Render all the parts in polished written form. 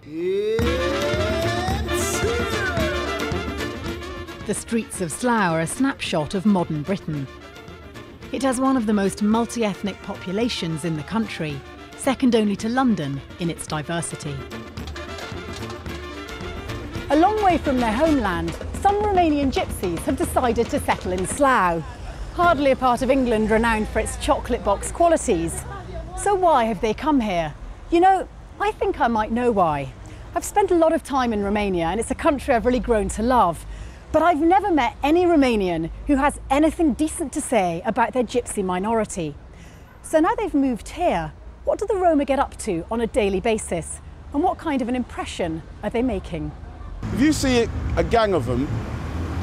The streets of Slough are a snapshot of modern Britain. It has one of the most multi-ethnic populations in the country, second only to London in its diversity. A long way from their homeland, some Romanian gypsies have decided to settle in Slough, hardly a part of England renowned for its chocolate box qualities. So why have they come here? You know, I think I might know why. I've spent a lot of time in Romania and it's a country I've really grown to love. But I've never met any Romanian who has anything decent to say about their gypsy minority. So now they've moved here, what do the Roma get up to on a daily basis? And what kind of an impression are they making? If you see a gang of them,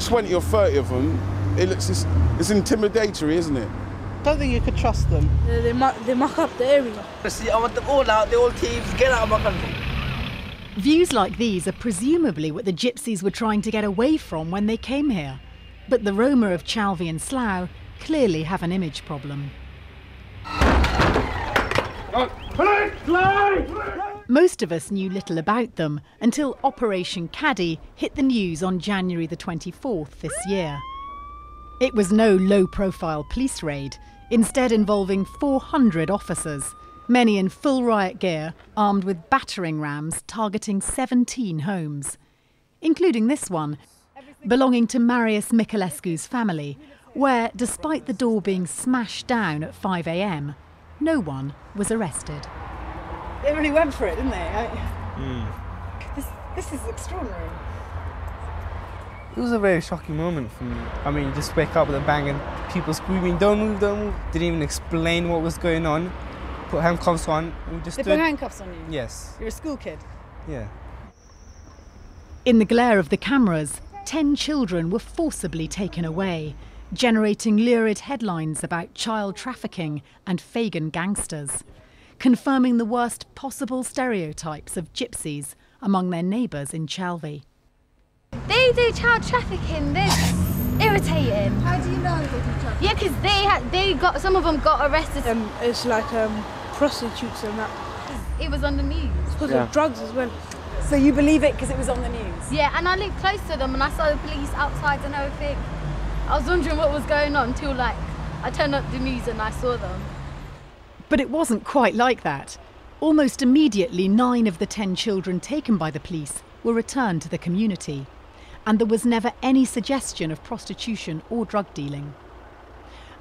20 or 30 of them, it's intimidatory, isn't it? I don't think you could trust them. They muck up the area. See, I want them all out, they're all thieves, get out of my country. Views like these are presumably what the gypsies were trying to get away from when they came here. But the Roma of Chalvy and Slough clearly have an image problem. Most of us knew little about them until Operation Caddy hit the news on January the 24th this year. It was no low-profile police raid, instead involving 400 officers, many in full riot gear, armed with battering rams targeting 17 homes, including this one, belonging to Marius Miculescu's family, where, despite the door being smashed down at 5 a.m, no one was arrested. They really went for it, didn't they? This is extraordinary. It was a very shocking moment for me. I mean, you just wake up with a bang and people screaming, don't move, don't move. Didn't even explain what was going on. Put handcuffs on. We just They put handcuffs on you? Yes. You're a school kid? Yeah. In the glare of the cameras, 10 children were forcibly taken away, generating lurid headlines about child trafficking and Fagan gangsters, confirming the worst possible stereotypes of gypsies among their neighbours in Chalvy. They do child trafficking. They're irritating. How do you know they do child trafficking? Yeah, because some of them got arrested. It's like prostitutes and that. It was on the news. It's because of drugs as well. So you believe it because it was on the news? Yeah, and I lived close to them and I saw the police outside and everything. I was wondering what was going on until I turned up the news and I saw them. But it wasn't quite like that. Almost immediately, 9 of the 10 children taken by the police were returned to the community. And there was never any suggestion of prostitution or drug dealing.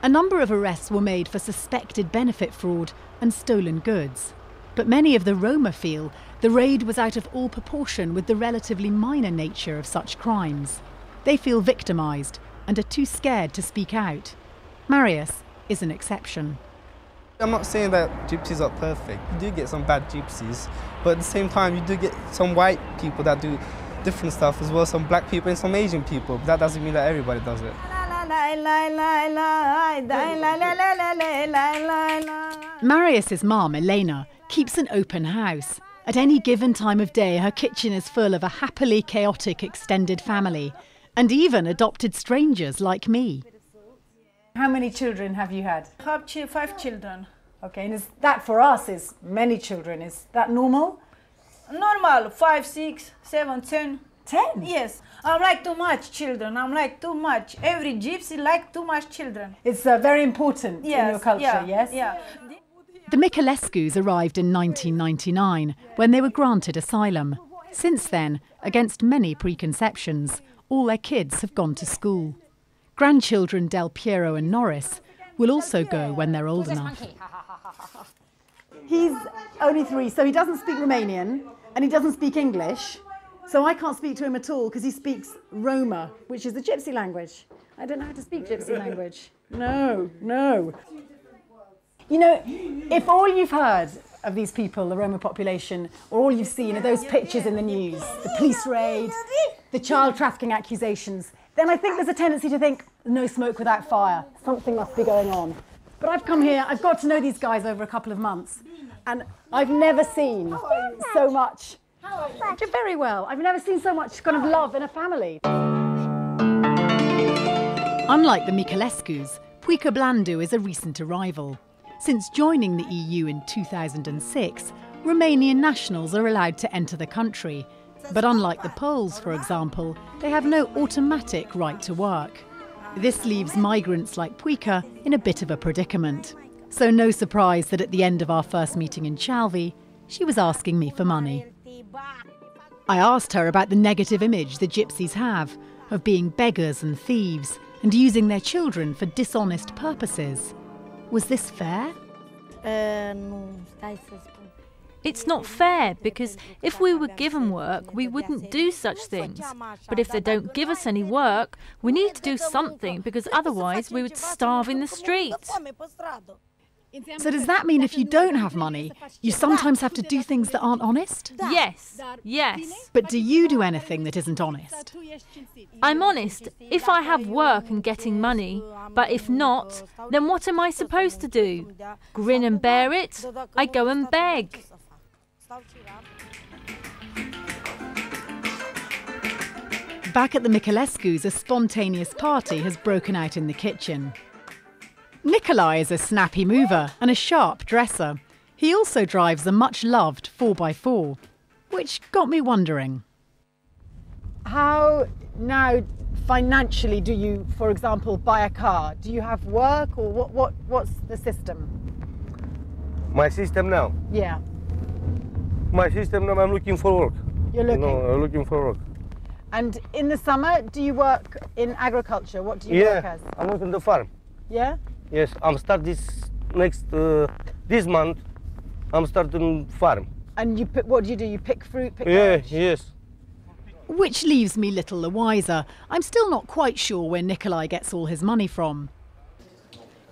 A number of arrests were made for suspected benefit fraud and stolen goods. But many of the Roma feel the raid was out of all proportion with the relatively minor nature of such crimes. They feel victimised and are too scared to speak out. Marius is an exception. I'm not saying that gypsies are perfect. You do get some bad gypsies, but at the same time you do get some white people that do different stuff as well, some black people and some Asian people. But that doesn't mean that everybody does it. Marius's mum, Elena, keeps an open house. At any given time of day, her kitchen is full of a happily chaotic extended family, and even adopted strangers like me. How many children have you had? I have 5 children. Okay, and that for us is many children. Is that normal? Normal, 5, 6, 7, 10. 10? Yes. I like too much children. I'm like too much. Every gypsy like too much children. It's very important in your culture, yes? Yeah. The Miculescus arrived in 1999 when they were granted asylum. Since then, against many preconceptions, all their kids have gone to school. Grandchildren Del Piero and Norris will also go when they're old enough. He's only 3, so he doesn't speak Romanian and he doesn't speak English. So I can't speak to him at all because he speaks Roma, which is the gypsy language. I don't know how to speak gypsy language. No. You know, if all you've heard of these people, the Roma population, or all you've seen are those pictures in the news, the police raid, the child trafficking accusations, then I think there's a tendency to think, no smoke without fire. Something must be going on. But I've come here, I've got to know these guys over a couple of months, and I've never seen so much. You're very well. I've never seen so much kind of love in a family. Unlike the Miculescus, Puica Blandu is a recent arrival. Since joining the EU in 2006, Romanian nationals are allowed to enter the country, but unlike the Poles, for example, they have no automatic right to work. This leaves migrants like Puica in a bit of a predicament. So no surprise that at the end of our first meeting in Chalvi, she was asking me for money. I asked her about the negative image the gypsies have of being beggars and thieves and using their children for dishonest purposes. Was this fair? It's not fair because if we were given work, we wouldn't do such things. But if they don't give us any work, we need to do something because otherwise we would starve in the streets. So does that mean if you don't have money, you sometimes have to do things that aren't honest? Yes, yes. But do you do anything that isn't honest? I'm honest if I have work and getting money, but if not, then what am I supposed to do? Grin and bear it? I go and beg. Back at the Miculescu's, a spontaneous party has broken out in the kitchen. Nikolai is a snappy mover and a sharp dresser. He also drives a much-loved 4x4, which got me wondering. How now financially do you, for example, buy a car? Do you have work or what's the system? My system now? Yeah. My system now, I'm looking for work. You're looking? No, I'm looking for work. And in the summer, do you work in agriculture? What do you work as? I work on the farm. Yeah? Yes, I'm start this month. I'm starting farm. And what do? You pick fruit, pick garbage? Yes. Which leaves me little the wiser. I'm still not quite sure where Nikolai gets all his money from.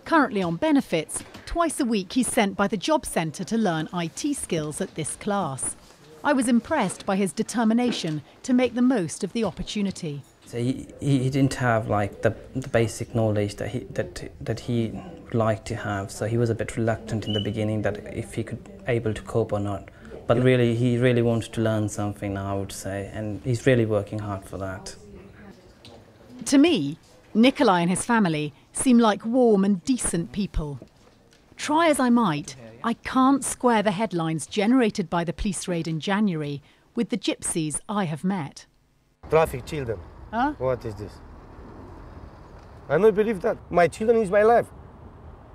Currently on benefits, twice a week he's sent by the job centre to learn IT skills at this class. I was impressed by his determination to make the most of the opportunity. So he didn't have like the basic knowledge that he would like to have. So he was a bit reluctant in the beginning that if he could able to cope or not. But really, he really wanted to learn something now, I would say, and he's really working hard for that. To me, Nikolai and his family seem like warm and decent people. Try as I might, I can't square the headlines generated by the police raid in January with the gypsies I have met. Traffic children. Huh? What is this? I don't believe that. My children is my life.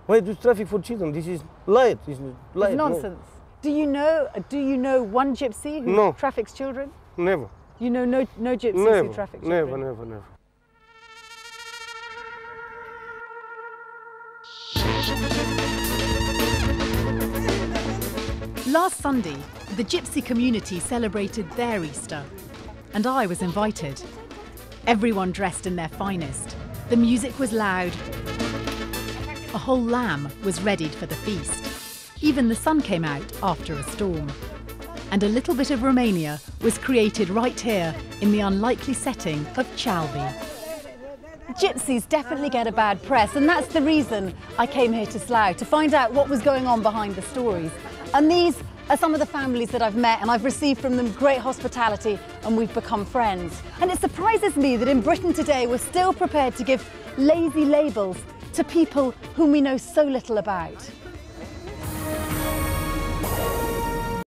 Why do traffic for children? This is light. It's nonsense. No. Do you know one gypsy who traffics children? Never. You know no gypsies who traffic children? Never. Last Sunday, the gypsy community celebrated their Easter, and I was invited. Everyone dressed in their finest. The music was loud. A whole lamb was readied for the feast. Even the sun came out after a storm. And a little bit of Romania was created right here in the unlikely setting of Chalvi. Gypsies definitely get a bad press, and that's the reason I came here to Slough, to find out what was going on behind the stories. And these are some of the families that I've met, and I've received from them great hospitality, and we've become friends. And it surprises me that in Britain today we're still prepared to give lazy labels to people whom we know so little about.